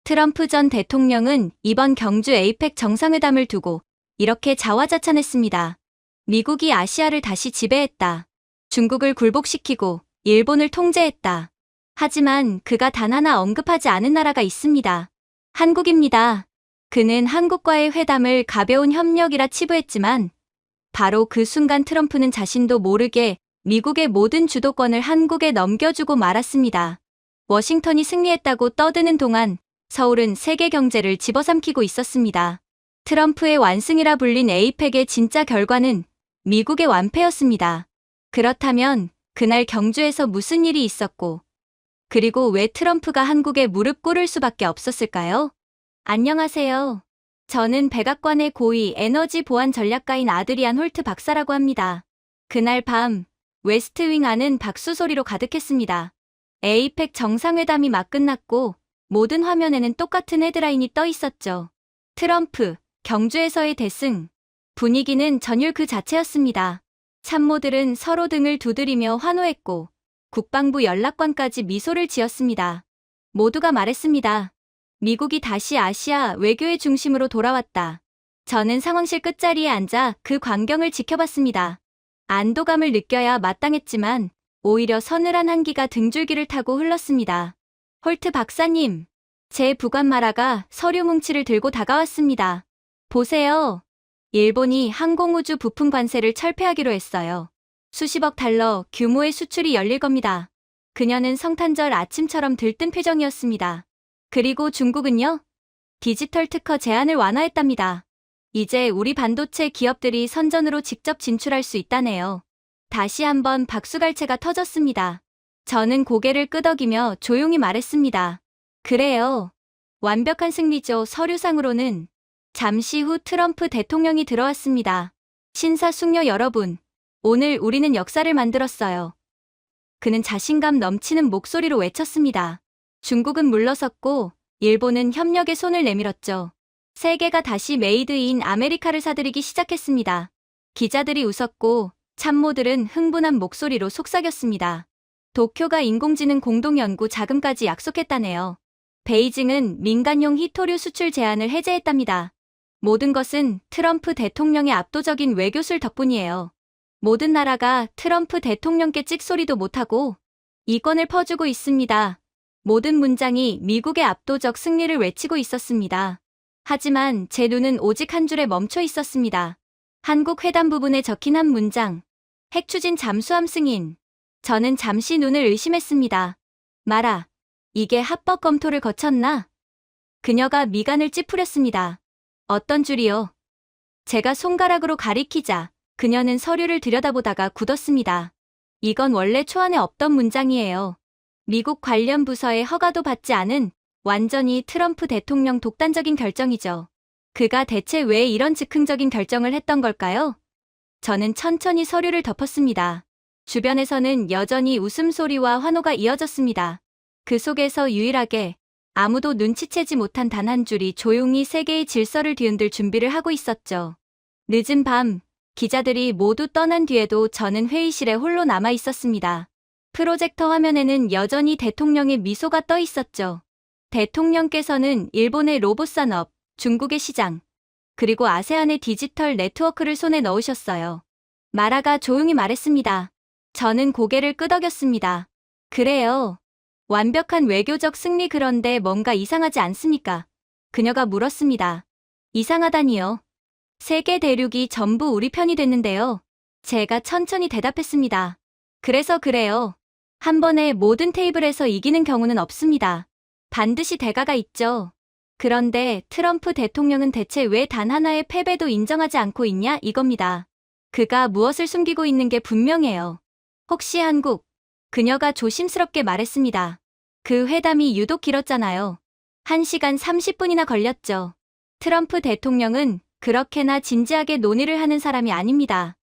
트럼프 전 대통령은 이번 경주 에이펙 정상회담을 두고 이렇게 자화자찬했습니다. 미국이 아시아를 다시 지배했다. 중국을 굴복시키고 일본을 통제했다. 하지만 그가 단 하나 언급하지 않은 나라가 있습니다. 한국입니다. 그는 한국과의 회담을 가벼운 협력이라 치부했지만 바로 그 순간 트럼프는 자신도 모르게 미국의 모든 주도권을 한국에 넘겨주고 말았습니다. 워싱턴이 승리했다고 떠드는 동안 서울은 세계 경제를 집어삼키고 있었습니다. 트럼프의 완승이라 불린 에이펙의 진짜 결과는 미국의 완패였습니다. 그렇다면 그날 경주에서 무슨 일이 있었고, 그리고 왜 트럼프가 한국에 무릎 꿇을 수밖에 없었을까요? 안녕하세요. 저는 백악관의 고위 에너지 보안 전략가인 아드리안 홀트 박사라고 합니다. 그날 밤 웨스트윙 안은 박수 소리로 가득했습니다. 에이펙 정상회담이 막 끝났고 모든 화면에는 똑같은 헤드라인이 떠 있었죠. 트럼프, 경주에서의 대승. 분위기는 전율 그 자체였습니다. 참모들은 서로 등을 두드리며 환호했고 국방부 연락관까지 미소를 지었습니다. 모두가 말했습니다. 미국이 다시 아시아 외교의 중심으로 돌아왔다. 저는 상황실 끝자리에 앉아 그 광경을 지켜봤습니다. 안도감을 느껴야 마땅했지만 오히려 서늘한 한기가 등줄기를 타고 흘렀습니다. 홀트 박사님, 제 부관 마라가 서류 뭉치를 들고 다가왔습니다. 보세요. 일본이 항공우주 부품 관세를 철폐하기로 했어요. 수십억 달러 규모의 수출이 열릴 겁니다. 그녀는 성탄절 아침처럼 들뜬 표정이었습니다. 그리고 중국은요? 디지털 특허 제한을 완화했답니다. 이제 우리 반도체 기업들이 선전으로 직접 진출할 수 있다네요. 다시 한번 박수갈채가 터졌습니다. 저는 고개를 끄덕이며 조용히 말했습니다. 그래요. 완벽한 승리죠. 서류상으로는. 잠시 후 트럼프 대통령이 들어왔습니다. 신사숙녀 여러분, 오늘 우리는 역사를 만들었어요. 그는 자신감 넘치는 목소리로 외쳤습니다. 중국은 물러섰고 일본은 협력의 손을 내밀었죠. 세계가 다시 메이드 인 아메리카를 사들이기 시작했습니다. 기자들이 웃었고 참모들은 흥분한 목소리로 속삭였습니다. 도쿄가 인공지능 공동연구 자금까지 약속했다네요. 베이징은 민간용 히토류 수출 제한을 해제했답니다. 모든 것은 트럼프 대통령의 압도적인 외교술 덕분이에요. 모든 나라가 트럼프 대통령께 찍소리도 못하고 이권을 퍼주고 있습니다. 모든 문장이 미국의 압도적 승리를 외치고 있었습니다. 하지만 제 눈은 오직 한 줄에 멈춰 있었습니다. 한국 회담 부분에 적힌 한 문장. 핵추진 잠수함 승인. 저는 잠시 눈을 의심했습니다. 마라. 이게 합법 검토를 거쳤나? 그녀가 미간을 찌푸렸습니다. 어떤 줄이요? 제가 손가락으로 가리키자 그녀는 서류를 들여다보다가 굳었습니다. 이건 원래 초안에 없던 문장이에요. 미국 관련 부서의 허가도 받지 않은 완전히 트럼프 대통령 독단적인 결정이죠. 그가 대체 왜 이런 즉흥적인 결정을 했던 걸까요? 저는 천천히 서류를 덮었습니다. 주변에서는 여전히 웃음소리와 환호가 이어졌습니다. 그 속에서 유일하게 아무도 눈치채지 못한 단 한 줄이 조용히 세계의 질서를 뒤흔들 준비를 하고 있었죠. 늦은 밤, 기자들이 모두 떠난 뒤에도 저는 회의실에 홀로 남아 있었습니다. 프로젝터 화면에는 여전히 대통령의 미소가 떠 있었죠. 대통령께서는 일본의 로봇 산업, 중국의 시장, 그리고 아세안의 디지털 네트워크를 손에 넣으셨어요. 마라가 조용히 말했습니다. 저는 고개를 끄덕였습니다. 그래요. 완벽한 외교적 승리 그런데 뭔가 이상하지 않습니까? 그녀가 물었습니다. 이상하다니요. 세계 대륙이 전부 우리 편이 됐는데요. 제가 천천히 대답했습니다. 그래서 그래요. 한 번에 모든 테이블에서 이기는 경우는 없습니다. 반드시 대가가 있죠. 그런데 트럼프 대통령은 대체 왜 단 하나의 패배도 인정하지 않고 있냐 이겁니다. 그가 무엇을 숨기고 있는 게 분명해요. 혹시 한국? 그녀가 조심스럽게 말했습니다. 그 회담이 유독 길었잖아요. 1시간 30분이나 걸렸죠. 트럼프 대통령은 그렇게나 진지하게 논의를 하는 사람이 아닙니다.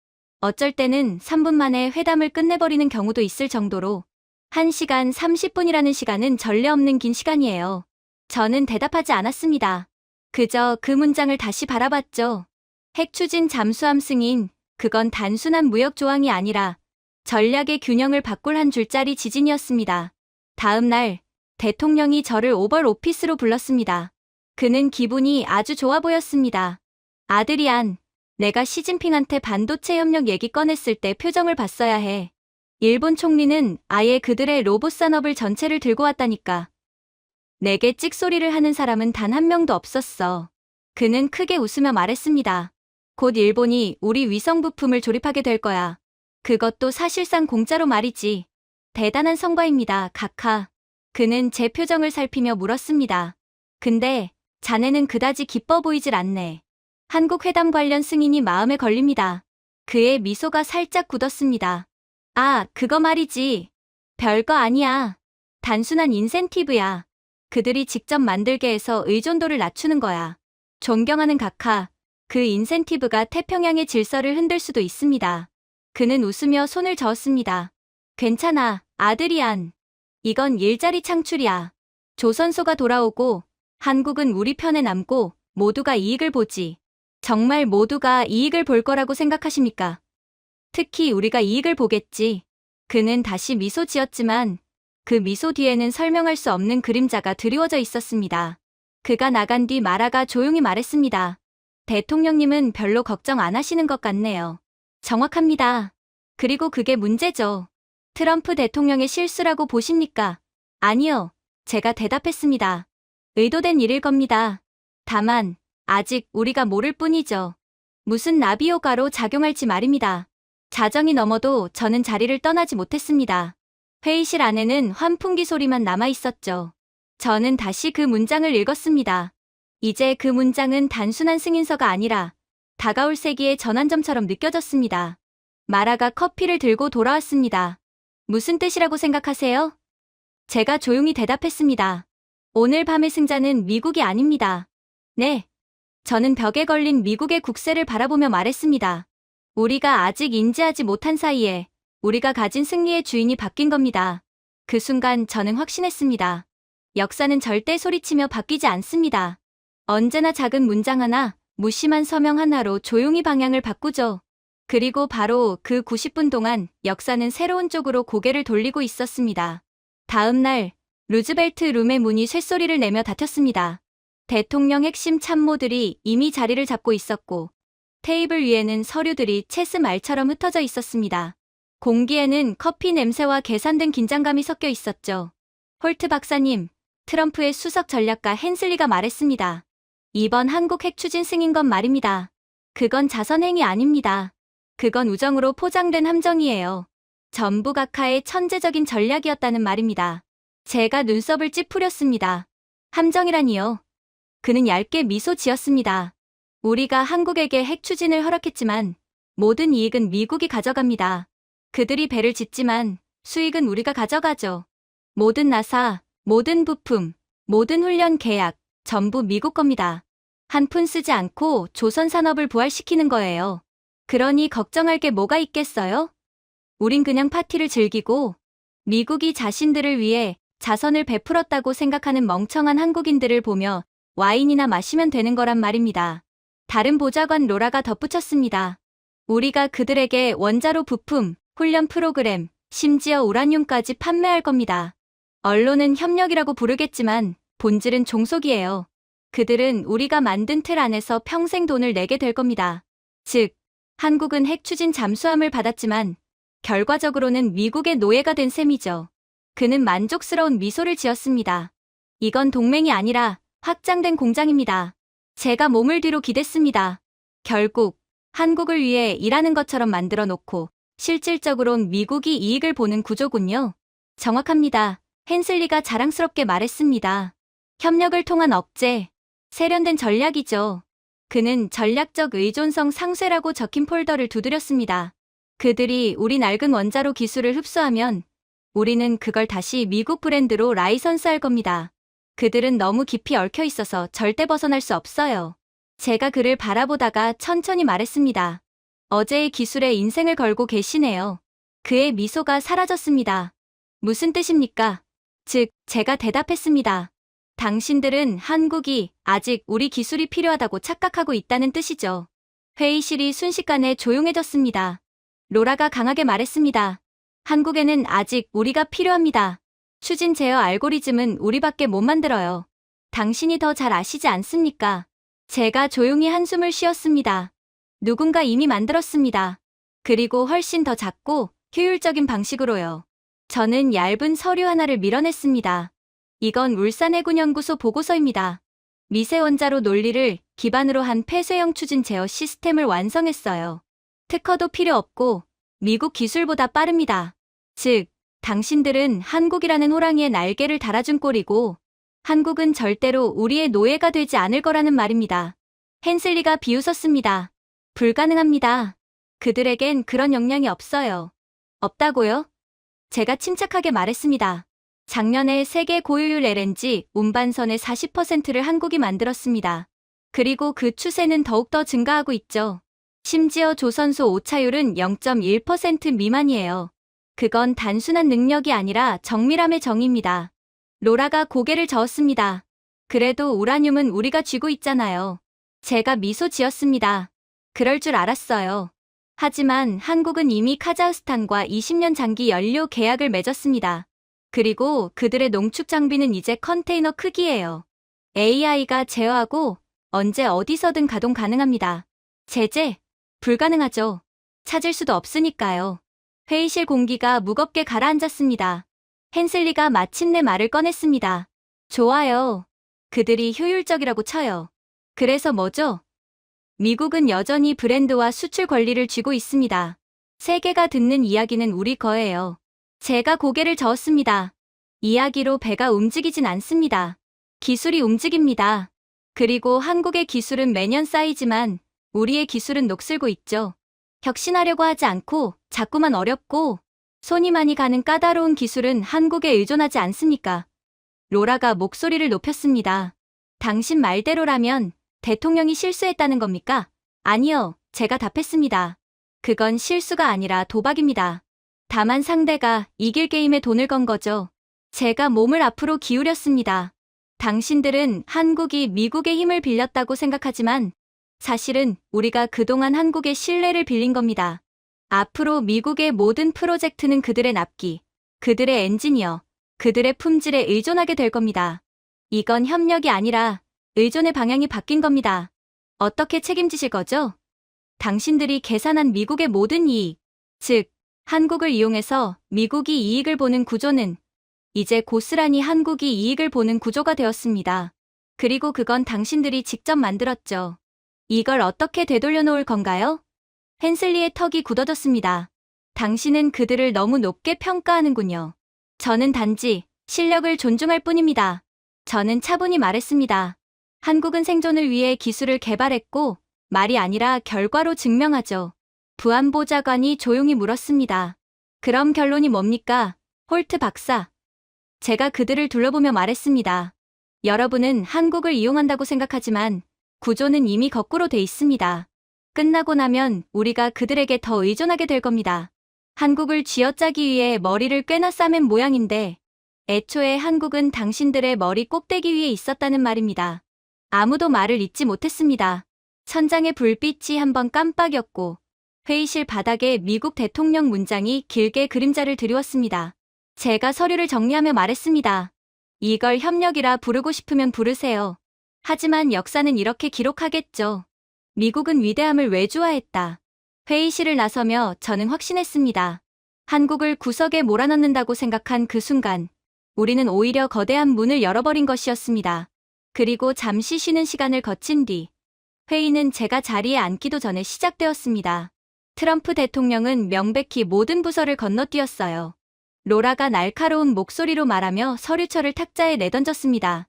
어쩔 때는 3분 만에 회담을 끝내버리는 경우도 있을 정도로 1시간 30분이라는 시간은 전례 없는 긴 시간이에요. 저는 대답하지 않았습니다. 그저 그 문장을 다시 바라봤죠. 핵추진 잠수함 승인, 그건 단순한 무역 조항이 아니라 전략의 균형을 바꿀 한 줄짜리 지진이었습니다. 다음 날 대통령이 저를 오벌 오피스로 불렀습니다. 그는 기분이 아주 좋아 보였습니다. 아드리안, 내가 시진핑한테 반도체 협력 얘기 꺼냈을 때 표정을 봤어야 해. 일본 총리는 아예 그들의 로봇 산업을 전체를 들고 왔다니까. 내게 찍소리를 하는 사람은 단 한 명도 없었어. 그는 크게 웃으며 말했습니다. 곧 일본이 우리 위성 부품을 조립하게 될 거야. 그것도 사실상 공짜로 말이지. 대단한 성과입니다, 카카. 그는 제 표정을 살피며 물었습니다. 근데 자네는 그다지 기뻐 보이질 않네. 한국 회담 관련 승인이 마음에 걸립니다. 그의 미소가 살짝 굳었습니다. 아, 그거 말이지. 별거 아니야. 단순한 인센티브야. 그들이 직접 만들게 해서 의존도를 낮추는 거야. 존경하는 각하, 그 인센티브가 태평양의 질서를 흔들 수도 있습니다. 그는 웃으며 손을 저었습니다. 괜찮아, 아드리안. 이건 일자리 창출이야. 조선소가 돌아오고 한국은 우리 편에 남고 모두가 이익을 보지. 정말 모두가 이익을 볼 거라고 생각하십니까? 특히 우리가 이익을 보겠지. 그는 다시 미소 지었지만 그 미소 뒤에는 설명할 수 없는 그림자가 드리워져 있었습니다. 그가 나간 뒤 마라가 조용히 말했습니다. 대통령님은 별로 걱정 안 하시는 것 같네요. 정확합니다. 그리고 그게 문제죠. 트럼프 대통령의 실수라고 보십니까? 아니요. 제가 대답했습니다. 의도된 일일 겁니다. 다만 아직 우리가 모를 뿐이죠. 무슨 나비효과로 작용할지 말입니다. 자정이 넘어도 저는 자리를 떠나지 못했습니다. 회의실 안에는 환풍기 소리만 남아 있었죠. 저는 다시 그 문장을 읽었습니다. 이제 그 문장은 단순한 승인서가 아니라 다가올 세기의 전환점처럼 느껴졌습니다. 마라가 커피를 들고 돌아왔습니다. 무슨 뜻이라고 생각하세요? 제가 조용히 대답했습니다. 오늘 밤의 승자는 미국이 아닙니다. 네. 저는 벽에 걸린 미국의 국세를 바라보며 말했습니다. 우리가 아직 인지하지 못한 사이에 우리가 가진 승리의 주인이 바뀐 겁니다. 그 순간 저는 확신했습니다. 역사는 절대 소리치며 바뀌지 않습니다. 언제나 작은 문장 하나, 무심한 서명 하나로 조용히 방향을 바꾸죠. 그리고 바로 그 90분 동안 역사는 새로운 쪽으로 고개를 돌리고 있었습니다. 다음 날, 루즈벨트 룸의 문이 쇳소리를 내며 닫혔습니다. 대통령 핵심 참모들이 이미 자리를 잡고 있었고 테이블 위에는 서류들이 체스 말처럼 흩어져 있었습니다. 공기에는 커피 냄새와 계산된 긴장감이 섞여 있었죠. 홀트 박사님, 트럼프의 수석 전략가 헨슬리가 말했습니다. 이번 한국 핵 추진 승인 건 말입니다. 그건 자선행위 아닙니다. 그건 우정으로 포장된 함정이에요. 전부 각하의 천재적인 전략이었다는 말입니다. 제가 눈썹을 찌푸렸습니다. 함정이라니요. 그는 얇게 미소 지었습니다. 우리가 한국에게 핵 추진을 허락했지만 모든 이익은 미국이 가져갑니다. 그들이 배를 짓지만 수익은 우리가 가져가죠. 모든 나사, 모든 부품, 모든 훈련 계약, 전부 미국 겁니다. 한 푼 쓰지 않고 조선 산업을 부활시키는 거예요. 그러니 걱정할 게 뭐가 있겠어요? 우린 그냥 파티를 즐기고 미국이 자신들을 위해 자선을 베풀었다고 생각하는 멍청한 한국인들을 보며 와인이나 마시면 되는 거란 말입니다. 다른 보좌관 로라가 덧붙였습니다. 우리가 그들에게 원자로 부품, 훈련 프로그램, 심지어 우라늄까지 판매할 겁니다. 언론은 협력이라고 부르겠지만 본질은 종속이에요. 그들은 우리가 만든 틀 안에서 평생 돈을 내게 될 겁니다. 즉, 한국은 핵 추진 잠수함을 받았지만 결과적으로는 미국의 노예가 된 셈이죠. 그는 만족스러운 미소를 지었습니다. 이건 동맹이 아니라 확장된 공장입니다. 제가 몸을 뒤로 기댔습니다. 결국 한국을 위해 일하는 것처럼 만들어 놓고 실질적으론 미국이 이익을 보는 구조군요. 정확합니다. 헨슬리가 자랑스럽게 말했습니다. 협력을 통한 억제, 세련된 전략이죠. 그는 전략적 의존성 상쇄라고 적힌 폴더를 두드렸습니다. 그들이 우리 낡은 원자로 기술을 흡수하면 우리는 그걸 다시 미국 브랜드로 라이선스할 겁니다. 그들은 너무 깊이 얽혀 있어서 절대 벗어날 수 없어요. 제가 그를 바라보다가 천천히 말했습니다. 어제의 기술에 인생을 걸고 계시네요. 그의 미소가 사라졌습니다. 무슨 뜻입니까? 즉, 제가 대답했습니다. 당신들은 한국이 아직 우리 기술이 필요하다고 착각하고 있다는 뜻이죠. 회의실이 순식간에 조용해졌습니다. 로라가 강하게 말했습니다. 한국에는 아직 우리가 필요합니다. 추진 제어 알고리즘은 우리밖에 못 만들어요. 당신이 더 잘 아시지 않습니까? 제가 조용히 한숨을 쉬었습니다. 누군가 이미 만들었습니다. 그리고 훨씬 더 작고 효율적인 방식으로요. 저는 얇은 서류 하나를 밀어냈습니다. 이건 울산해군연구소 보고서입니다. 미세원자로 논리를 기반으로 한 폐쇄형 추진 제어 시스템을 완성했어요. 특허도 필요 없고 미국 기술보다 빠릅니다. 즉, 당신들은 한국이라는 호랑이의 날개를 달아준 꼴이고 한국은 절대로 우리의 노예가 되지 않을 거라는 말입니다. 헨슬리가 비웃었습니다. 불가능합니다. 그들에겐 그런 역량이 없어요. 없다고요? 제가 침착하게 말했습니다. 작년에 세계 고효율 LNG 운반선의 40%를 한국이 만들었습니다. 그리고 그 추세는 더욱더 증가하고 있죠. 심지어 조선소 오차율은 0.1% 미만이에요. 그건 단순한 능력이 아니라 정밀함의 정의입니다. 로라가 고개를 저었습니다. 그래도 우라늄은 우리가 쥐고 있잖아요. 제가 미소 지었습니다. 그럴 줄 알았어요. 하지만 한국은 이미 카자흐스탄과 20년 장기 연료 계약을 맺었습니다. 그리고 그들의 농축 장비는 이제 컨테이너 크기예요. AI가 제어하고 언제 어디서든 가동 가능합니다. 제재? 불가능하죠. 찾을 수도 없으니까요. 회의실 공기가 무겁게 가라앉았습니다. 헨슬리가 마침내 말을 꺼냈습니다. 좋아요. 그들이 효율적이라고 쳐요. 그래서 뭐죠? 미국은 여전히 브랜드와 수출 권리를 쥐고 있습니다. 세계가 듣는 이야기는 우리 거예요. 제가 고개를 저었습니다. 이야기로 배가 움직이진 않습니다. 기술이 움직입니다. 그리고 한국의 기술은 매년 쌓이지만 우리의 기술은 녹슬고 있죠. 혁신하려고 하지 않고 자꾸만 어렵고 손이 많이 가는 까다로운 기술은 한국에 의존하지 않습니까? 로라가 목소리를 높였습니다. 당신 말대로라면 대통령이 실수했다는 겁니까? 아니요, 제가 답했습니다. 그건 실수가 아니라 도박입니다. 다만 상대가 이길 게임에 돈을 건 거죠. 제가 몸을 앞으로 기울였습니다. 당신들은 한국이 미국의 힘을 빌렸다고 생각하지만 사실은 우리가 그동안 한국의 신뢰를 빌린 겁니다. 앞으로 미국의 모든 프로젝트는 그들의 납기, 그들의 엔지니어, 그들의 품질에 의존하게 될 겁니다. 이건 협력이 아니라 의존의 방향이 바뀐 겁니다. 어떻게 책임지실 거죠? 당신들이 계산한 미국의 모든 이익, 즉 한국을 이용해서 미국이 이익을 보는 구조는 이제 고스란히 한국이 이익을 보는 구조가 되었습니다. 그리고 그건 당신들이 직접 만들었죠. 이걸 어떻게 되돌려 놓을 건가요? 헨슬리의 턱이 굳어졌습니다. 당신은 그들을 너무 높게 평가하는군요. 저는 단지 실력을 존중할 뿐입니다. 저는 차분히 말했습니다. 한국은 생존을 위해 기술을 개발했고 말이 아니라 결과로 증명하죠. 부안보좌관이 조용히 물었습니다. 그럼 결론이 뭡니까? 홀트 박사. 제가 그들을 둘러보며 말했습니다. 여러분은 한국을 이용한다고 생각하지만 구조는 이미 거꾸로 돼 있습니다. 끝나고 나면 우리가 그들에게 더 의존하게 될 겁니다. 한국을 쥐어짜기 위해 머리를 꽤나 싸맨 모양인데 애초에 한국은 당신들의 머리 꼭대기 위에 있었다는 말입니다. 아무도 말을 잇지 못했습니다. 천장의 불빛이 한번 깜빡였고 회의실 바닥에 미국 대통령 문장이 길게 그림자를 드리웠습니다. 제가 서류를 정리하며 말했습니다. 이걸 협력이라 부르고 싶으면 부르세요. 하지만 역사는 이렇게 기록하겠죠. 미국은 위대함을 외주화했다. 회의실을 나서며 저는 확신했습니다. 한국을 구석에 몰아넣는다고 생각한 그 순간 우리는 오히려 거대한 문을 열어버린 것이었습니다. 그리고 잠시 쉬는 시간을 거친 뒤 회의는 제가 자리에 앉기도 전에 시작되었습니다. 트럼프 대통령은 명백히 모든 부서를 건너뛰었어요. 로라가 날카로운 목소리로 말하며 서류철을 탁자에 내던졌습니다.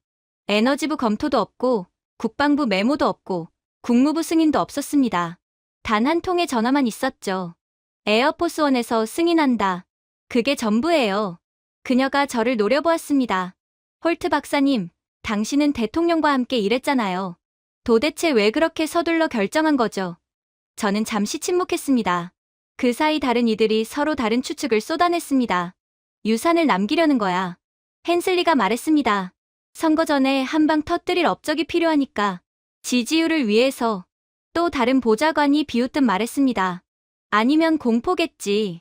에너지부 검토도 없고 국방부 메모도 없고 국무부 승인도 없었습니다. 단 한 통의 전화만 있었죠. 에어포스원에서 승인한다. 그게 전부예요. 그녀가 저를 노려보았습니다. 홀트 박사님, 당신은 대통령과 함께 일했잖아요. 도대체 왜 그렇게 서둘러 결정한 거죠? 저는 잠시 침묵했습니다. 그 사이 다른 이들이 서로 다른 추측을 쏟아냈습니다. 유산을 남기려는 거야. 헨슬리가 말했습니다. 선거 전에 한 방 터뜨릴 업적이 필요하니까. 지지율을 위해서. 또 다른 보좌관이 비웃듯 말했습니다. 아니면 공포겠지.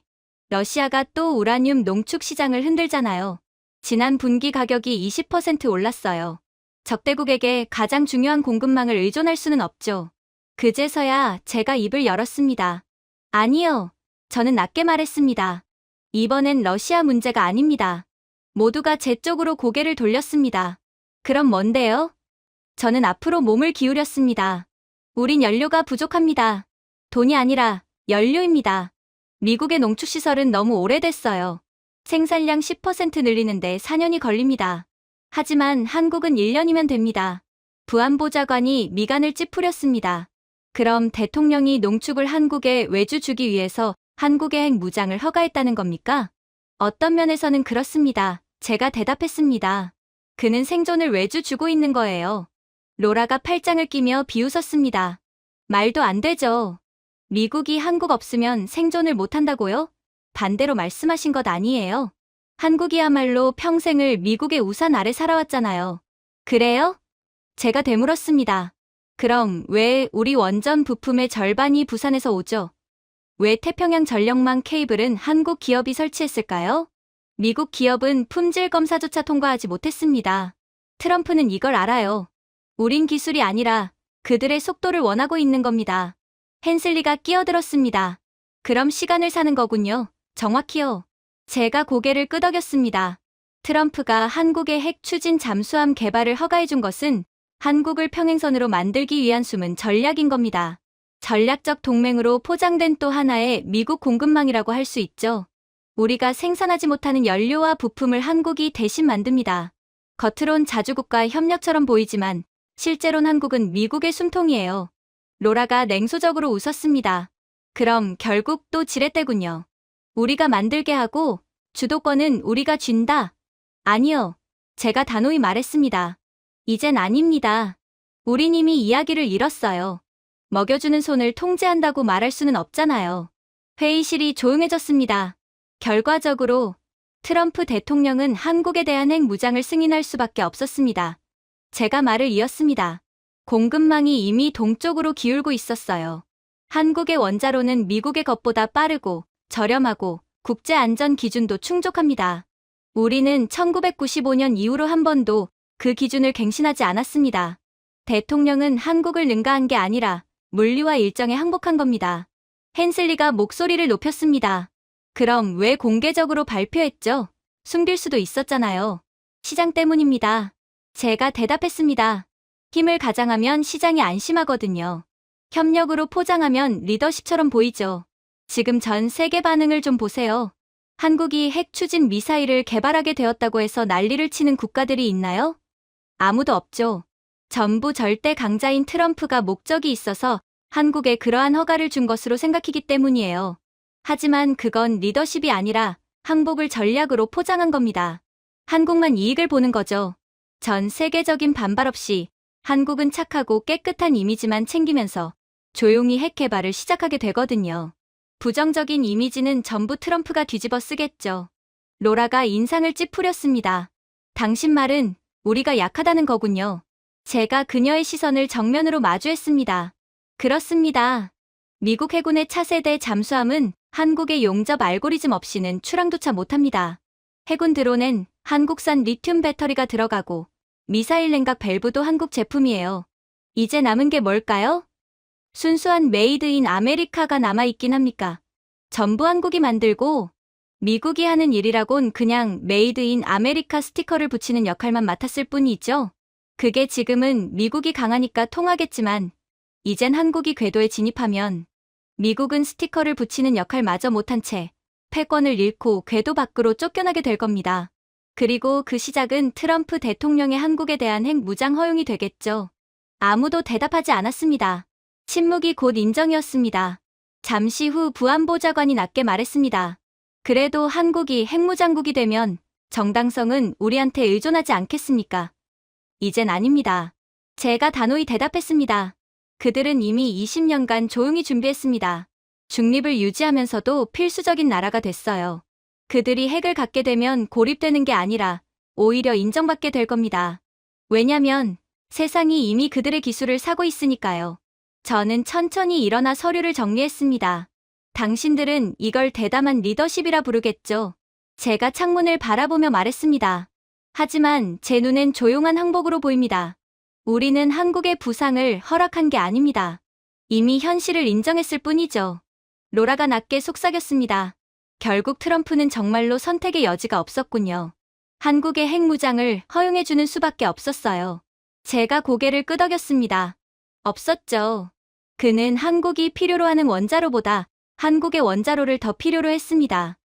러시아가 또 우라늄 농축 시장을 흔들잖아요. 지난 분기 가격이 20% 올랐어요. 적대국에게 가장 중요한 공급망을 의존할 수는 없죠. 그제서야 제가 입을 열었습니다. 아니요. 저는 낮게 말했습니다. 이번엔 러시아 문제가 아닙니다. 모두가 제 쪽으로 고개를 돌렸습니다. 그럼 뭔데요? 저는 앞으로 몸을 기울였습니다. 우린 연료가 부족합니다. 돈이 아니라 연료입니다. 미국의 농축시설은 너무 오래됐어요. 생산량 10% 늘리는데 4년이 걸립니다. 하지만 한국은 1년이면 됩니다. 부안보좌관이 미간을 찌푸렸습니다. 그럼 대통령이 농축을 한국에 외주 주기 위해서 한국의 핵 무장을 허가했다는 겁니까? 어떤 면에서는 그렇습니다. 제가 대답했습니다. 그는 생존을 외주 주고 있는 거예요. 로라가 팔짱을 끼며 비웃었습니다. 말도 안 되죠. 미국이 한국 없으면 생존을 못한다고요? 반대로 말씀하신 것 아니에요. 한국이야말로 평생을 미국의 우산 아래 살아왔잖아요. 그래요? 제가 되물었습니다. 그럼 왜 우리 원전 부품의 절반이 부산에서 오죠? 왜 태평양 전력망 케이블은 한국 기업이 설치했을까요? 미국 기업은 품질 검사조차 통과하지 못했습니다. 트럼프는 이걸 알아요. 우린 기술이 아니라 그들의 속도를 원하고 있는 겁니다. 헨슬리가 끼어들었습니다. 그럼 시간을 사는 거군요. 정확히요. 제가 고개를 끄덕였습니다. 트럼프가 한국의 핵 추진 잠수함 개발을 허가해준 것은 한국을 평행선으로 만들기 위한 숨은 전략인 겁니다. 전략적 동맹으로 포장된 또 하나의 미국 공급망이라고 할 수 있죠. 우리가 생산하지 못하는 연료와 부품을 한국이 대신 만듭니다. 겉으론 자주국가 협력처럼 보이지만 실제론 한국은 미국의 숨통이에요. 로라가 냉소적으로 웃었습니다. 그럼 결국 또 지렛대군요. 우리가 만들게 하고 주도권은 우리가 쥔다. 아니요. 제가 단호히 말했습니다. 이젠 아닙니다. 우린 이미 이야기를 잃었어요. 먹여주는 손을 통제한다고 말할 수는 없잖아요. 회의실이 조용해졌습니다. 결과적으로 트럼프 대통령은 한국에 대한 핵 무장을 승인할 수밖에 없었습니다. 제가 말을 이었습니다. 공급망이 이미 동쪽으로 기울고 있었어요. 한국의 원자로는 미국의 것보다 빠르고 저렴하고 국제 안전 기준도 충족합니다. 우리는 1995년 이후로 한 번도 그 기준을 갱신하지 않았습니다. 대통령은 한국을 능가한 게 아니라 물리와 일정에 항복한 겁니다. 헨슬리가 목소리를 높였습니다. 그럼 왜 공개적으로 발표했죠? 숨길 수도 있었잖아요. 시장 때문입니다. 제가 대답했습니다. 힘을 가장하면 시장이 안심하거든요. 협력으로 포장하면 리더십처럼 보이죠. 지금 전 세계 반응을 좀 보세요. 한국이 핵 추진 미사일을 개발하게 되었다고 해서 난리를 치는 국가들이 있나요? 아무도 없죠. 전부 절대 강자인 트럼프가 목적이 있어서 한국에 그러한 허가를 준 것으로 생각이기 때문이에요. 하지만 그건 리더십이 아니라 항복을 전략으로 포장한 겁니다. 한국만 이익을 보는 거죠. 전 세계적인 반발 없이 한국은 착하고 깨끗한 이미지만 챙기면서 조용히 핵 개발을 시작하게 되거든요. 부정적인 이미지는 전부 트럼프가 뒤집어 쓰겠죠. 로라가 인상을 찌푸렸습니다. 당신 말은 우리가 약하다는 거군요. 제가 그녀의 시선을 정면으로 마주했습니다. 그렇습니다. 미국 해군의 차세대 잠수함은 한국의 용접 알고리즘 없이는 출항조차 못합니다. 해군 드론엔 한국산 리튬 배터리가 들어가고 미사일 냉각 밸브도 한국 제품이에요. 이제 남은 게 뭘까요? 순수한 메이드 인 아메리카가 남아있긴 합니까? 전부 한국이 만들고 미국이 하는 일이라곤 그냥 메이드 인 아메리카 스티커를 붙이는 역할만 맡았을 뿐이죠. 그게 지금은 미국이 강하니까 통하겠지만 이젠 한국이 궤도에 진입하면 미국은 스티커를 붙이는 역할마저 못한 채 패권을 잃고 궤도 밖으로 쫓겨나게 될 겁니다. 그리고 그 시작은 트럼프 대통령의 한국에 대한 핵 무장 허용이 되겠죠. 아무도 대답하지 않았습니다. 침묵이 곧 인정이었습니다. 잠시 후 부안보좌관이 낮게 말했습니다. 그래도 한국이 핵무장국이 되면 정당성은 우리한테 의존하지 않겠습니까? 이젠 아닙니다. 제가 단호히 대답했습니다. 그들은 이미 20년간 조용히 준비했습니다. 중립을 유지하면서도 필수적인 나라가 됐어요. 그들이 핵을 갖게 되면 고립되는 게 아니라 오히려 인정받게 될 겁니다. 왜냐면 세상이 이미 그들의 기술을 사고 있으니까요. 저는 천천히 일어나 서류를 정리했습니다. 당신들은 이걸 대담한 리더십이라 부르겠죠. 제가 창문을 바라보며 말했습니다. 하지만 제 눈엔 조용한 항복으로 보입니다. 우리는 한국의 부상을 허락한 게 아닙니다. 이미 현실을 인정했을 뿐이죠. 로라가 낮게 속삭였습니다. 결국 트럼프는 정말로 선택의 여지가 없었군요. 한국의 핵무장을 허용해주는 수밖에 없었어요. 제가 고개를 끄덕였습니다. 없었죠. 그는 한국이 필요로 하는 원자로보다 한국의 원자로를 더 필요로 했습니다.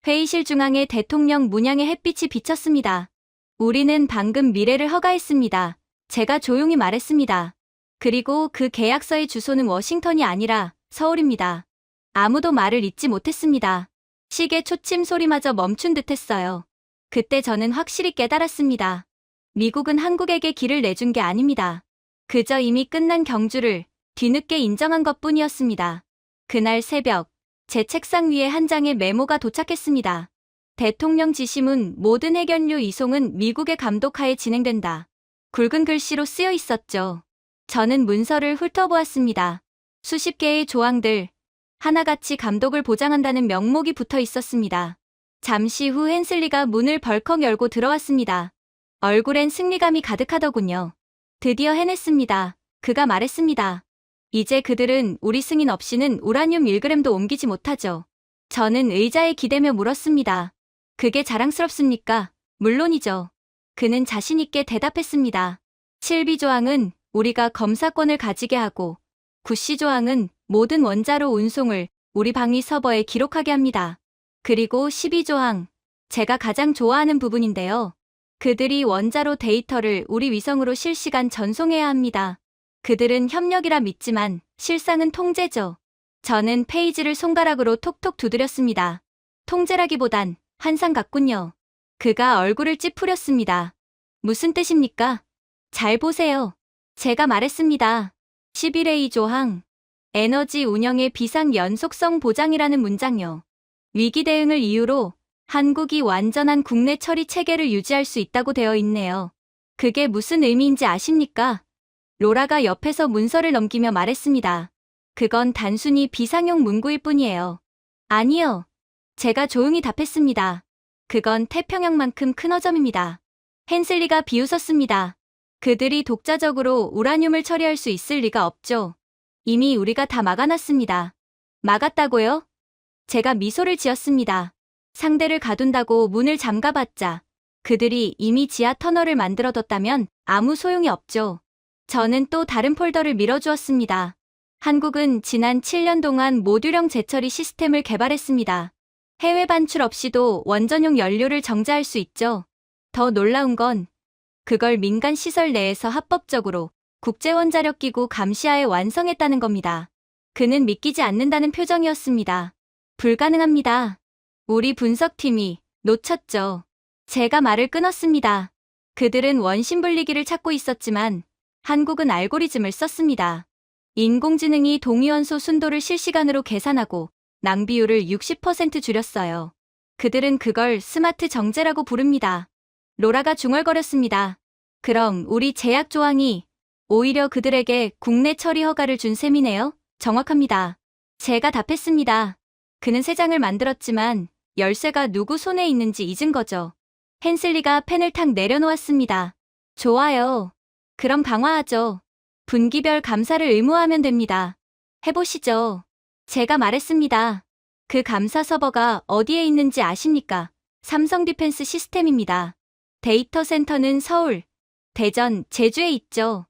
회의실 중앙에 대통령 문양의 햇빛이 비쳤습니다. 우리는 방금 미래를 허가했습니다. 제가 조용히 말했습니다. 그리고 그 계약서의 주소는 워싱턴이 아니라 서울입니다. 아무도 말을 잇지 못했습니다. 시계 초침 소리마저 멈춘 듯했어요. 그때 저는 확실히 깨달았습니다. 미국은 한국에게 길을 내준 게 아닙니다. 그저 이미 끝난 경주를 뒤늦게 인정한 것뿐이었습니다. 그날 새벽, 제 책상 위에 한 장의 메모가 도착했습니다. 대통령 지시문 모든 해결료 이송은 미국의 감독하에 진행된다. 굵은 글씨로 쓰여 있었죠. 저는 문서를 훑어보았습니다. 수십 개의 조항들, 하나같이 감독을 보장한다는 명목이 붙어 있었습니다. 잠시 후 헨슬리가 문을 벌컥 열고 들어왔습니다. 얼굴엔 승리감이 가득하더군요. 드디어 해냈습니다. 그가 말했습니다. 이제 그들은 우리 승인 없이는 우라늄 1g도 옮기지 못하죠. 저는 의자에 기대며 물었습니다. 그게 자랑스럽습니까? 물론이죠. 그는 자신있게 대답했습니다. 7비조항은 우리가 검사권을 가지게 하고 9시조항은 모든 원자로 운송을 우리 방위 서버에 기록하게 합니다. 그리고 12조항, 제가 가장 좋아하는 부분인데요. 그들이 원자로 데이터를 우리 위성으로 실시간 전송해야 합니다. 그들은 협력이라 믿지만 실상은 통제죠. 저는 페이지를 손가락으로 톡톡 두드렸습니다. 통제라기보단 환상 같군요. 그가 얼굴을 찌푸렸습니다. 무슨 뜻입니까? 잘 보세요. 제가 말했습니다. 11A 조항, 에너지 운영의 비상 연속성 보장이라는 문장요. 위기 대응을 이유로 한국이 완전한 국내 처리 체계를 유지할 수 있다고 되어 있네요. 그게 무슨 의미인지 아십니까? 로라가 옆에서 문서를 넘기며 말했습니다. 그건 단순히 비상용 문구일 뿐이에요. 아니요. 제가 조용히 답했습니다. 그건 태평양만큼 큰 허점입니다. 헨슬리가 비웃었습니다. 그들이 독자적으로 우라늄을 처리할 수 있을 리가 없죠. 이미 우리가 다 막아놨습니다. 막았다고요? 제가 미소를 지었습니다. 상대를 가둔다고 문을 잠가봤자 그들이 이미 지하 터널을 만들어뒀다면 아무 소용이 없죠. 저는 또 다른 폴더를 밀어주었습니다. 한국은 지난 7년 동안 모듈형 재처리 시스템을 개발했습니다. 해외 반출 없이도 원전용 연료를 정제할 수 있죠. 더 놀라운 건 그걸 민간 시설 내에서 합법적으로 국제원자력기구 감시하에 완성했다는 겁니다. 그는 믿기지 않는다는 표정이었습니다. 불가능합니다. 우리 분석팀이 놓쳤죠. 제가 말을 끊었습니다. 그들은 원심분리기를 찾고 있었지만 한국은 알고리즘을 썼습니다. 인공지능이 동위원소 순도를 실시간으로 계산하고 낭비율을 60% 줄였어요. 그들은 그걸 스마트 정제라고 부릅니다. 로라가 중얼거렸습니다. 그럼 우리 제약 조항이 오히려 그들에게 국내 처리 허가를 준 셈이네요? 정확합니다. 제가 답했습니다. 그는 세 장을 만들었지만 열쇠가 누구 손에 있는지 잊은 거죠. 헨슬리가 펜을 탁 내려놓았습니다. 좋아요. 그럼 강화하죠. 분기별 감사를 의무화하면 됩니다. 해보시죠. 제가 말했습니다. 그 감사 서버가 어디에 있는지 아십니까? 삼성 디펜스 시스템입니다. 데이터 센터는 서울, 대전, 제주에 있죠.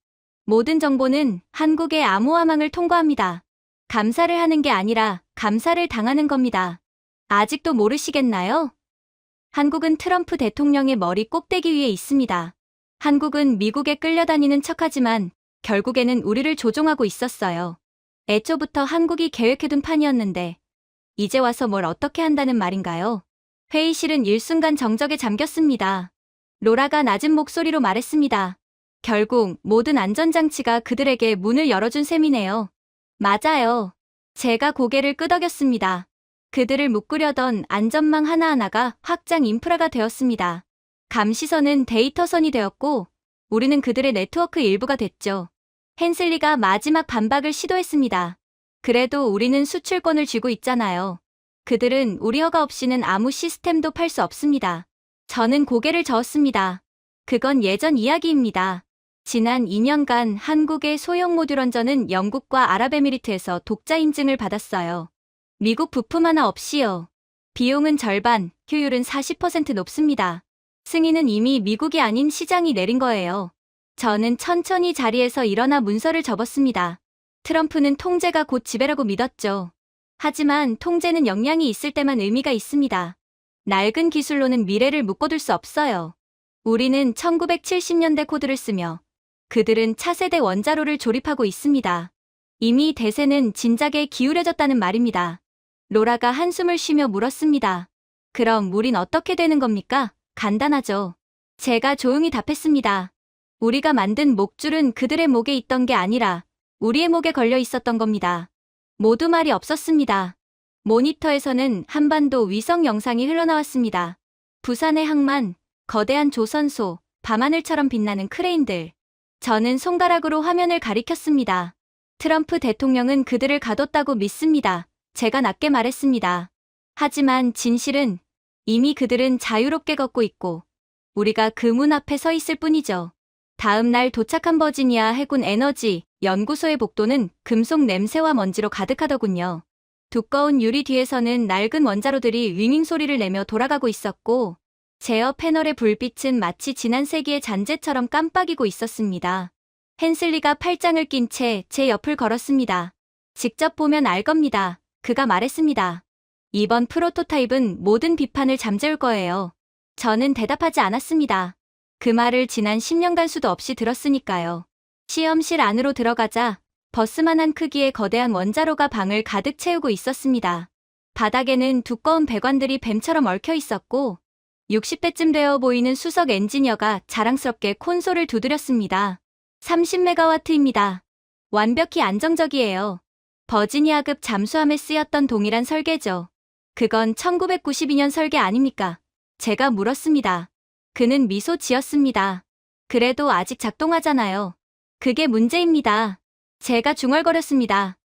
모든 정보는 한국의 암호화망을 통과합니다. 감사를 하는 게 아니라 감사를 당하는 겁니다. 아직도 모르시겠나요? 한국은 트럼프 대통령의 머리 꼭대기 위에 있습니다. 한국은 미국에 끌려다니는 척하지만 결국에는 우리를 조종하고 있었어요. 애초부터 한국이 계획해둔 판이었는데 이제 와서 뭘 어떻게 한다는 말인가요? 회의실은 일순간 정적에 잠겼습니다. 로라가 낮은 목소리로 말했습니다. 결국 모든 안전장치가 그들에게 문을 열어준 셈이네요. 맞아요. 제가 고개를 끄덕였습니다. 그들을 묶으려던 안전망 하나하나가 확장 인프라가 되었습니다. 감시선은 데이터선이 되었고 우리는 그들의 네트워크 일부가 됐죠. 헨슬리가 마지막 반박을 시도했습니다. 그래도 우리는 수출권을 쥐고 있잖아요. 그들은 우리 허가 없이는 아무 시스템도 팔 수 없습니다. 저는 고개를 저었습니다. 그건 예전 이야기입니다. 지난 2년간 한국의 소형 모듈 원전은 영국과 아랍에미리트에서 독자 인증을 받았어요. 미국 부품 하나 없이요. 비용은 절반, 효율은 40% 높습니다. 승인은 이미 미국이 아닌 시장이 내린 거예요. 저는 천천히 자리에서 일어나 문서를 접었습니다. 트럼프는 통제가 곧 지배라고 믿었죠. 하지만 통제는 역량이 있을 때만 의미가 있습니다. 낡은 기술로는 미래를 묶어둘 수 없어요. 우리는 1970년대 코드를 쓰며 그들은 차세대 원자로를 조립하고 있습니다. 이미 대세는 진작에 기울여졌다는 말입니다. 로라가 한숨을 쉬며 물었습니다. 그럼 우린 어떻게 되는 겁니까? 간단하죠. 제가 조용히 답했습니다. 우리가 만든 목줄은 그들의 목에 있던 게 아니라 우리의 목에 걸려 있었던 겁니다. 모두 말이 없었습니다. 모니터에서는 한반도 위성 영상이 흘러나왔습니다. 부산의 항만, 거대한 조선소, 밤하늘처럼 빛나는 크레인들. 저는 손가락으로 화면을 가리켰습니다. 트럼프 대통령은 그들을 가뒀다고 믿습니다. 제가 낮게 말했습니다. 하지만 진실은 이미 그들은 자유롭게 걷고 있고 우리가 그 문 앞에 서 있을 뿐이죠. 다음 날 도착한 버지니아 해군 에너지 연구소의 복도는 금속 냄새와 먼지로 가득하더군요. 두꺼운 유리 뒤에서는 낡은 원자로들이 윙윙 소리를 내며 돌아가고 있었고 제어 패널의 불빛은 마치 지난 세기의 잔재처럼 깜빡이고 있었습니다. 헨슬리가 팔짱을 낀 채 제 옆을 걸었습니다. 직접 보면 알 겁니다. 그가 말했습니다. 이번 프로토타입은 모든 비판을 잠재울 거예요. 저는 대답하지 않았습니다. 그 말을 지난 10년간 수도 없이 들었으니까요. 시험실 안으로 들어가자 버스만한 크기의 거대한 원자로가 방을 가득 채우고 있었습니다. 바닥에는 두꺼운 배관들이 뱀처럼 얽혀 있었고 60대쯤 되어 보이는 수석 엔지니어가 자랑스럽게 콘솔을 두드렸습니다. 30메가와트입니다. 완벽히 안정적이에요. 버지니아급 잠수함에 쓰였던 동일한 설계죠. 그건 1992년 설계 아닙니까? 제가 물었습니다. 그는 미소 지었습니다. 그래도 아직 작동하잖아요. 그게 문제입니다. 제가 중얼거렸습니다.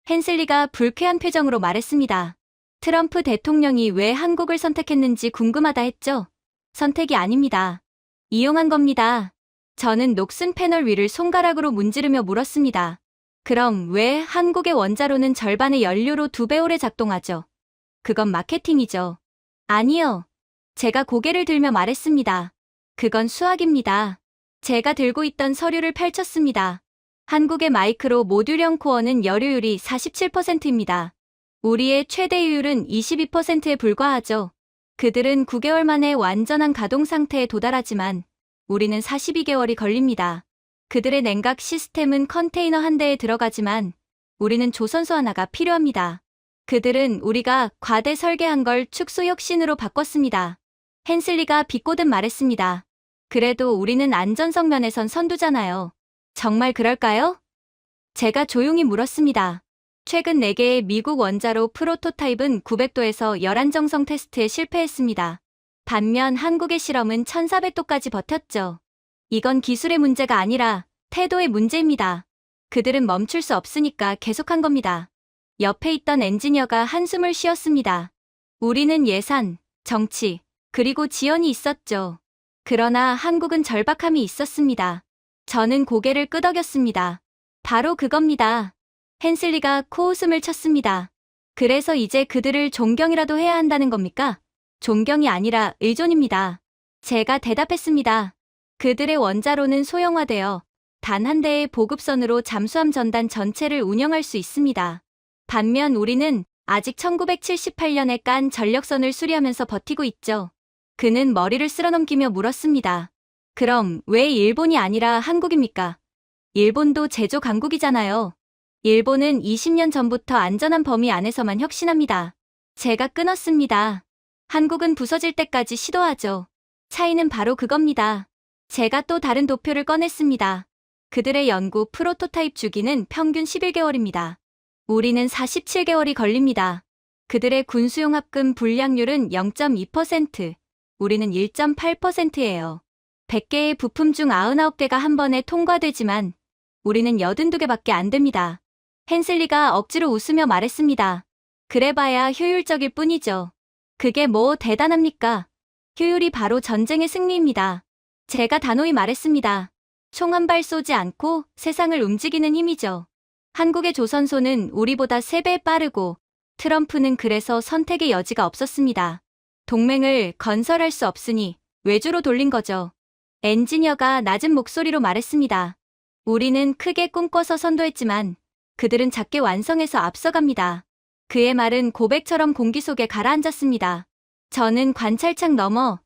헨슬리가 불쾌한 표정으로 말했습니다. 트럼프 대통령이 왜 한국을 선택했는지 궁금하다 했죠? 선택이 아닙니다. 이용한 겁니다. 저는 녹슨 패널 위를 손가락으로 문지르며 물었습니다. 그럼 왜 한국의 원자로는 절반의 연료로 2배 오래 작동하죠? 그건 마케팅이죠. 아니요. 제가 고개를 들며 말했습니다. 그건 수학입니다. 제가 들고 있던 서류를 펼쳤습니다. 한국의 마이크로 모듈형 코어는 열효율이 47%입니다. 우리의 최대효율은 22%에 불과하죠. 그들은 9개월 만에 완전한 가동 상태에 도달하지만 우리는 42개월이 걸립니다. 그들의 냉각 시스템은 컨테이너 한 대에 들어가지만 우리는 조선소 하나가 필요합니다. 그들은 우리가 과대 설계한 걸 축소 혁신으로 바꿨습니다. 헨슬리가 비꼬듯 말했습니다. 그래도 우리는 안전성 면에선 선두잖아요. 정말 그럴까요? 제가 조용히 물었습니다. 최근 4개의 미국 원자로 프로토타입은 900도에서 열안정성 테스트에 실패했습니다. 반면 한국의 실험은 1400도까지 버텼죠. 이건 기술의 문제가 아니라 태도의 문제입니다. 그들은 멈출 수 없으니까 계속한 겁니다. 옆에 있던 엔지니어가 한숨을 쉬었습니다. 우리는 예산, 정치, 그리고 지원이 있었죠. 그러나 한국은 절박함이 있었습니다. 저는 고개를 끄덕였습니다. 바로 그겁니다. 헨슬리가 코웃음을 쳤습니다. 그래서 이제 그들을 존경이라도 해야 한다는 겁니까? 존경이 아니라 의존입니다. 제가 대답했습니다. 그들의 원자로는 소형화되어 단 한 대의 보급선으로 잠수함 전단 전체를 운영할 수 있습니다. 반면 우리는 아직 1978년에 깐 전력선을 수리하면서 버티고 있죠. 그는 머리를 쓸어넘기며 물었습니다. 그럼 왜 일본이 아니라 한국입니까? 일본도 제조 강국이잖아요. 일본은 20년 전부터 안전한 범위 안에서만 혁신합니다. 제가 끊었습니다. 한국은 부서질 때까지 시도하죠. 차이는 바로 그겁니다. 제가 또 다른 도표를 꺼냈습니다. 그들의 연구 프로토타입 주기는 평균 11개월입니다. 우리는 47개월이 걸립니다. 그들의 군수용 합금 불량률은 0.2%, 우리는 1.8%예요. 100개의 부품 중 99개가 한 번에 통과되지만 우리는 82개밖에 안 됩니다. 헨슬리가 억지로 웃으며 말했습니다. 그래봐야 효율적일 뿐이죠. 그게 뭐 대단합니까? 효율이 바로 전쟁의 승리입니다. 제가 단호히 말했습니다. 총 한 발 쏘지 않고 세상을 움직이는 힘이죠. 한국의 조선소는 우리보다 3배 빠르고 트럼프는 그래서 선택의 여지가 없었습니다. 동맹을 건설할 수 없으니 외주로 돌린 거죠. 엔지니어가 낮은 목소리로 말했습니다. 우리는 크게 꿈꿔서 선도했지만 그들은 작게 완성해서 앞서갑니다. 그의 말은 고백처럼 공기 속에 가라앉았습니다. 저는 관찰창 너머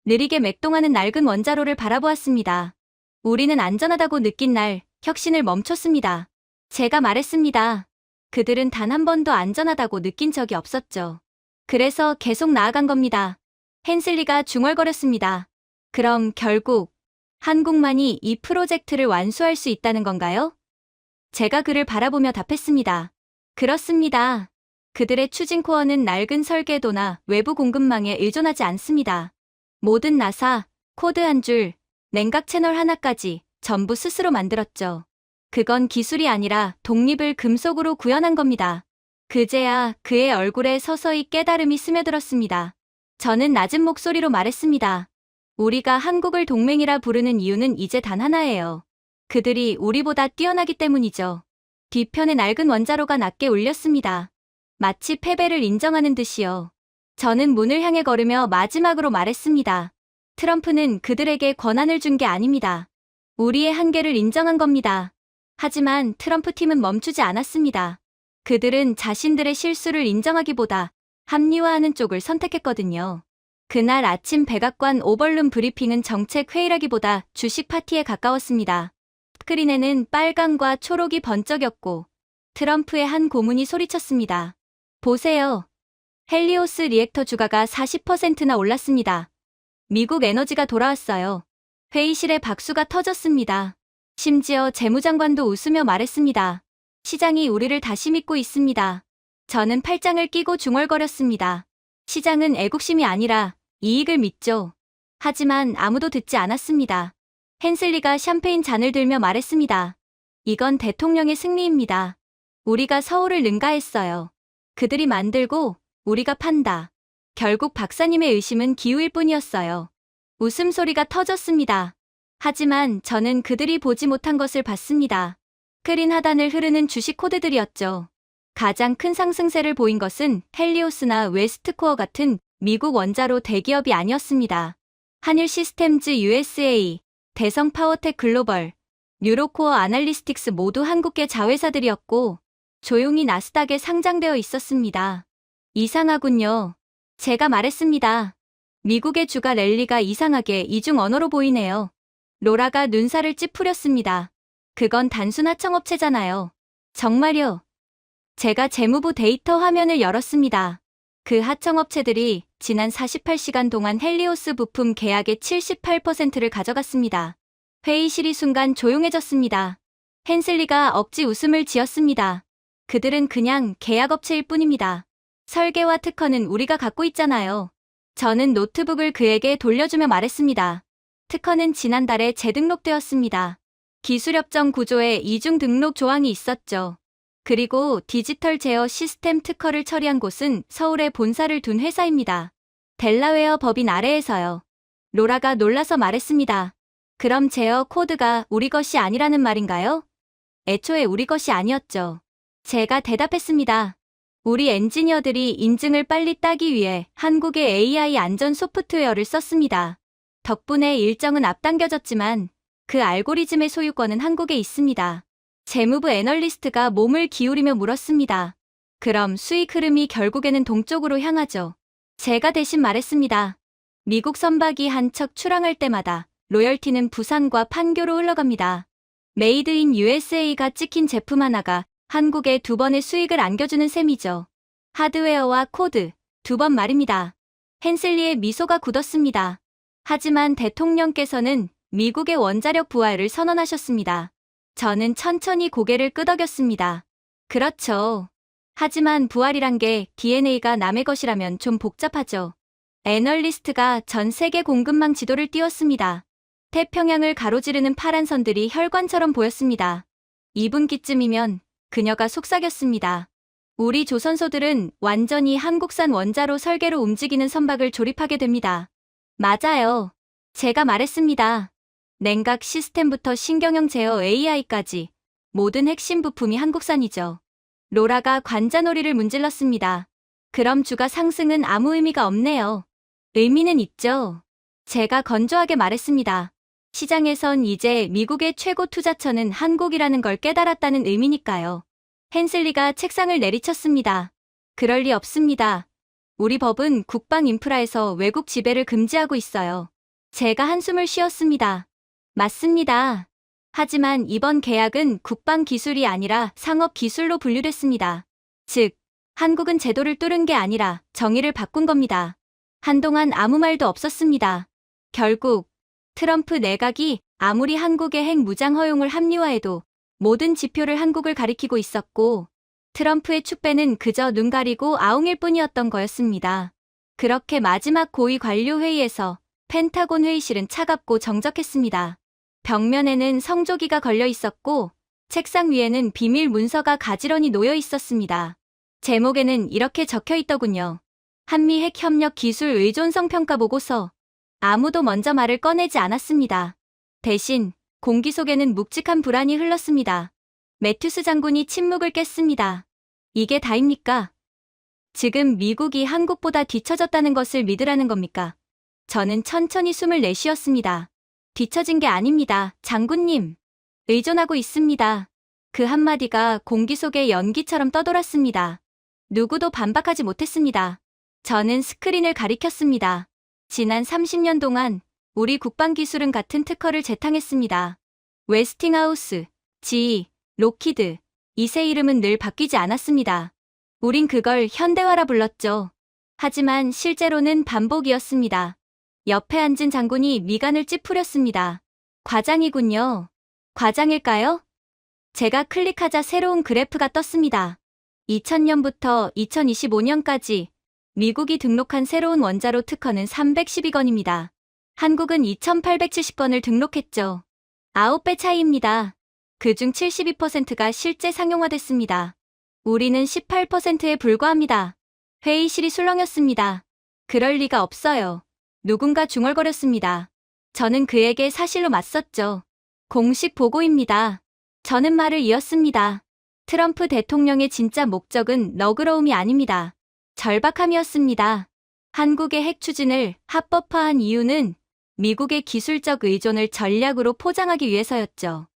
느리게 맥동하는 낡은 원자로를 바라보았습니다. 우리는 안전하다고 느낀 날 혁신을 멈췄습니다. 제가 말했습니다. 그들은 단 한 번도 안전하다고 느낀 적이 없었죠. 그래서 계속 나아간 겁니다. 헨슬리가 중얼거렸습니다. 그럼 결국 한국만이 이 프로젝트를 완수할 수 있다는 건가요? 제가 그를 바라보며 답했습니다. 그렇습니다. 그들의 추진 코어는 낡은 설계도나 외부 공급망에 의존하지 않습니다. 모든 나사, 코드 한 줄, 냉각 채널 하나까지 전부 스스로 만들었죠. 그건 기술이 아니라 독립을 금속으로 구현한 겁니다. 그제야 그의 얼굴에 서서히 깨달음이 스며들었습니다. 저는 낮은 목소리로 말했습니다. 우리가 한국을 동맹이라 부르는 이유는 이제 단 하나예요. 그들이 우리보다 뛰어나기 때문이죠. 뒤편의 낡은 원자로가 낮게 울렸습니다. 마치 패배를 인정하는 듯이요. 저는 문을 향해 걸으며 마지막으로 말했습니다. 트럼프는 그들에게 권한을 준 게 아닙니다. 우리의 한계를 인정한 겁니다. 하지만 트럼프 팀은 멈추지 않았습니다. 그들은 자신들의 실수를 인정하기보다 합리화하는 쪽을 선택했거든요. 그날 아침 백악관 오벌룸 브리핑은 정책 회의라기보다 주식 파티에 가까웠습니다. 스크린에는 빨강과 초록이 번쩍였고 트럼프의 한 고문이 소리쳤습니다. 보세요. 헬리오스 리액터 주가가 40%나 올랐습니다. 미국 에너지가 돌아왔어요. 회의실에 박수가 터졌습니다. 심지어 재무장관도 웃으며 말했습니다. 시장이 우리를 다시 믿고 있습니다. 저는 팔짱을 끼고 중얼거렸습니다. 시장은 애국심이 아니라 이익을 믿죠. 하지만 아무도 듣지 않았습니다. 헨슬리가 샴페인 잔을 들며 말했습니다. 이건 대통령의 승리입니다. 우리가 서울을 능가했어요. 그들이 만들고 우리가 판다. 결국 박사님의 의심은 기우일 뿐이었어요. 웃음소리가 터졌습니다. 하지만 저는 그들이 보지 못한 것을 봤습니다. 스크린 하단을 흐르는 주식 코드들이었죠. 가장 큰 상승세를 보인 것은 헬리오스나 웨스트코어 같은 미국 원자로 대기업이 아니었습니다. 한일 시스템즈 USA, 대성 파워텍 글로벌, 뉴로코어 아날리스틱스 모두 한국계 자회사들이었고 조용히 나스닥에 상장되어 있었습니다. 이상하군요. 제가 말했습니다. 미국의 주가 랠리가 이상하게 이중 언어로 보이네요. 로라가 눈살을 찌푸렸습니다. 그건 단순 하청업체잖아요. 정말요. 제가 재무부 데이터 화면을 열었습니다. 그 하청업체들이 지난 48시간 동안 헬리오스 부품 계약의 78%를 가져갔습니다. 회의실이 순간 조용해졌습니다. 헨슬리가 억지 웃음을 지었습니다. 그들은 그냥 계약업체일 뿐입니다. 설계와 특허는 우리가 갖고 있잖아요. 저는 노트북을 그에게 돌려주며 말했습니다. 특허는 지난달에 재등록되었습니다. 기술협정 구조에 이중 등록 조항이 있었죠. 그리고 디지털 제어 시스템 특허를 처리한 곳은 서울에 본사를 둔 회사입니다. 델라웨어 법인 아래에서요. 로라가 놀라서 말했습니다. 그럼 제어 코드가 우리 것이 아니라는 말인가요? 애초에 우리 것이 아니었죠. 제가 대답했습니다. 우리 엔지니어들이 인증을 빨리 따기 위해 한국의 AI 안전 소프트웨어를 썼습니다. 덕분에 일정은 앞당겨졌지만 그 알고리즘의 소유권은 한국에 있습니다. 재무부 애널리스트가 몸을 기울이며 물었습니다. 그럼 수익 흐름이 결국에는 동쪽으로 향하죠. 제가 대신 말했습니다. 미국 선박이 한 척 출항할 때마다 로열티는 부산과 판교로 흘러갑니다. 메이드 인 USA가 찍힌 제품 하나가 한국에 2번의 수익을 안겨주는 셈이죠. 하드웨어와 코드, 2번 말입니다. 헨슬리의 미소가 굳었습니다. 하지만 대통령께서는 미국의 원자력 부활을 선언하셨습니다. 저는 천천히 고개를 끄덕였습니다. 그렇죠. 하지만 부활이란 게 DNA가 남의 것이라면 좀 복잡하죠. 애널리스트가 전 세계 공급망 지도를 띄웠습니다. 태평양을 가로지르는 파란 선들이 혈관처럼 보였습니다. 2분기쯤이면 그녀가 속삭였습니다. 우리 조선소들은 완전히 한국산 원자로 설계로 움직이는 선박을 조립하게 됩니다. 맞아요. 제가 말했습니다. 냉각 시스템부터 신경영 제어 AI까지 모든 핵심 부품이 한국산이죠. 로라가 관자놀이를 문질렀습니다. 그럼 주가 상승은 아무 의미가 없네요. 의미는 있죠. 제가 건조하게 말했습니다. 시장에선 이제 미국의 최고 투자처는 한국이라는 걸 깨달았다는 의미니까요. 헨슬리가 책상을 내리쳤습니다. 그럴 리 없습니다. 우리 법은 국방 인프라에서 외국 지배를 금지하고 있어요. 제가 한숨을 쉬었습니다. 맞습니다. 하지만 이번 계약은 국방 기술이 아니라 상업 기술로 분류됐습니다. 즉, 한국은 제도를 뚫은 게 아니라 정의를 바꾼 겁니다. 한동안 아무 말도 없었습니다. 결국 트럼프 내각이 아무리 한국의 핵 무장 허용을 합리화해도 모든 지표를 한국을 가리키고 있었고 트럼프의 축배는 그저 눈 가리고 아웅일 뿐이었던 거였습니다. 그렇게 마지막 고위 관료 회의에서 펜타곤 회의실은 차갑고 정적했습니다. 벽면에는 성조기가 걸려 있었고 책상 위에는 비밀 문서가 가지런히 놓여 있었습니다. 제목에는 이렇게 적혀 있더군요. 한미 핵 협력 기술 의존성 평가 보고서. 아무도 먼저 말을 꺼내지 않았습니다. 대신 공기 속에는 묵직한 불안이 흘렀습니다. 매튜스 장군이 침묵을 깼습니다. 이게 다입니까? 지금 미국이 한국보다 뒤처졌다는 것을 믿으라는 겁니까? 저는 천천히 숨을 내쉬었습니다. 뒤처진 게 아닙니다, 장군님. 의존하고 있습니다. 그 한마디가 공기 속의 연기처럼 떠돌았습니다. 누구도 반박하지 못했습니다. 저는 스크린을 가리켰습니다. 지난 30년 동안 우리 국방기술은 같은 특허를 재탕했습니다. 웨스팅하우스, GE, 록히드, 이 세 이름은 늘 바뀌지 않았습니다. 우린 그걸 현대화라 불렀죠. 하지만 실제로는 반복이었습니다. 옆에 앉은 장군이 미간을 찌푸렸습니다. 과장이군요. 과장일까요? 제가 클릭하자 새로운 그래프가 떴습니다. 2000년부터 2025년까지 미국이 등록한 새로운 원자로 특허는 312건입니다. 한국은 2870건을 등록했죠. 9배 차이입니다. 그중 72%가 실제 상용화됐습니다. 우리는 18%에 불과합니다. 회의실이 술렁였습니다. 그럴 리가 없어요. 누군가 중얼거렸습니다. 저는 그에게 사실로 맞섰죠. 공식 보고입니다. 저는 말을 이었습니다. 트럼프 대통령의 진짜 목적은 너그러움이 아닙니다. 절박함이었습니다. 한국의 핵 추진을 합법화한 이유는 미국의 기술적 의존을 전략으로 포장하기 위해서였죠.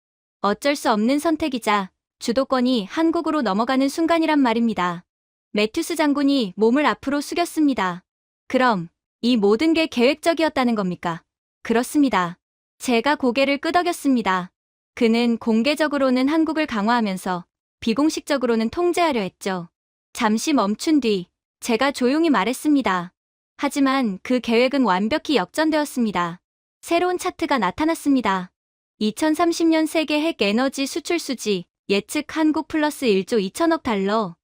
어쩔 수 없는 선택이자 주도권이 한국으로 넘어가는 순간이란 말입니다. 매튜스 장군이 몸을 앞으로 숙였습니다. 그럼 이 모든 게 계획적이었다는 겁니까? 그렇습니다. 제가 고개를 끄덕였습니다. 그는 공개적으로는 한국을 강화하면서 비공식적으로는 통제하려 했죠. 잠시 멈춘 뒤 제가 조용히 말했습니다. 하지만 그 계획은 완벽히 역전되었습니다. 새로운 차트가 나타났습니다. 2030년 세계 핵 에너지 수출 수지 예측 한국 플러스 1조 2천억 달러,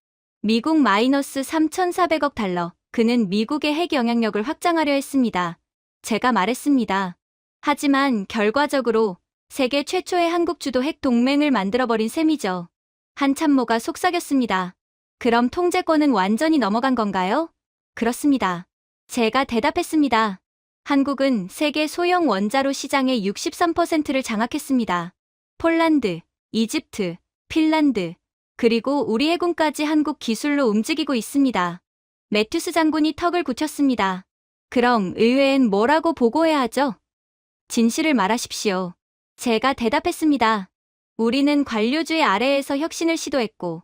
미국 마이너스 3,400억 달러. 그는 미국의 핵 영향력을 확장하려 했습니다. 제가 말했습니다. 하지만 결과적으로 세계 최초의 한국 주도 핵 동맹을 만들어버린 셈이죠. 한참모가 속삭였습니다. 그럼 통제권은 완전히 넘어간 건가요? 그렇습니다. 제가 대답했습니다. 한국은 세계 소형 원자로 시장의 63%를 장악했습니다. 폴란드, 이집트, 핀란드, 그리고 우리 해군까지 한국 기술로 움직이고 있습니다. 매튜스 장군이 턱을 굳혔습니다. 그럼 의회엔 뭐라고 보고해야 하죠? 진실을 말하십시오. 제가 대답했습니다. 우리는 관료주의 아래에서 혁신을 시도했고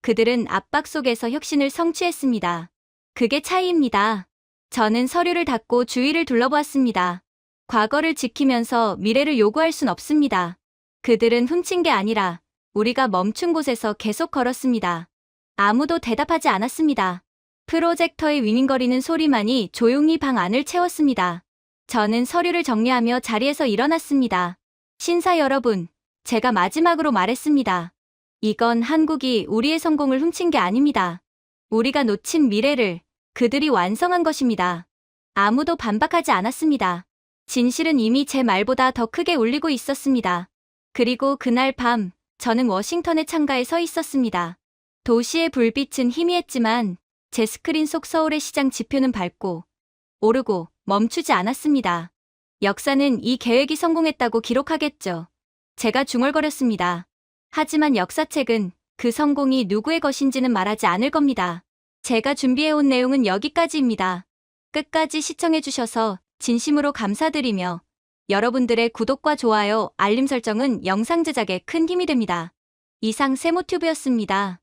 그들은 압박 속에서 혁신을 성취했습니다. 그게 차이입니다. 저는 서류를 닫고 주위를 둘러보았습니다. 과거를 지키면서 미래를 요구할 순 없습니다. 그들은 훔친 게 아니라 우리가 멈춘 곳에서 계속 걸었습니다. 아무도 대답하지 않았습니다. 프로젝터의 윙윙거리는 소리만이 조용히 방 안을 채웠습니다. 저는 서류를 정리하며 자리에서 일어났습니다. 신사 여러분, 제가 마지막으로 말했습니다. 이건 한국이 우리의 성공을 훔친 게 아닙니다. 우리가 놓친 미래를 그들이 완성한 것입니다. 아무도 반박하지 않았습니다. 진실은 이미 제 말보다 더 크게 울리고 있었습니다. 그리고 그날 밤, 저는 워싱턴의 창가에 서 있었습니다. 도시의 불빛은 희미했지만 제 스크린 속 서울의 시장 지표는 밝고 오르고 멈추지 않았습니다. 역사는 이 계획이 성공했다고 기록하겠죠. 제가 중얼거렸습니다. 하지만 역사책은 그 성공이 누구의 것인지는 말하지 않을 겁니다. 제가 준비해온 내용은 여기까지입니다. 끝까지 시청해주셔서 진심으로 감사드리며 여러분들의 구독과 좋아요, 알림 설정은 영상 제작에 큰 힘이 됩니다. 이상 세모튜브였습니다.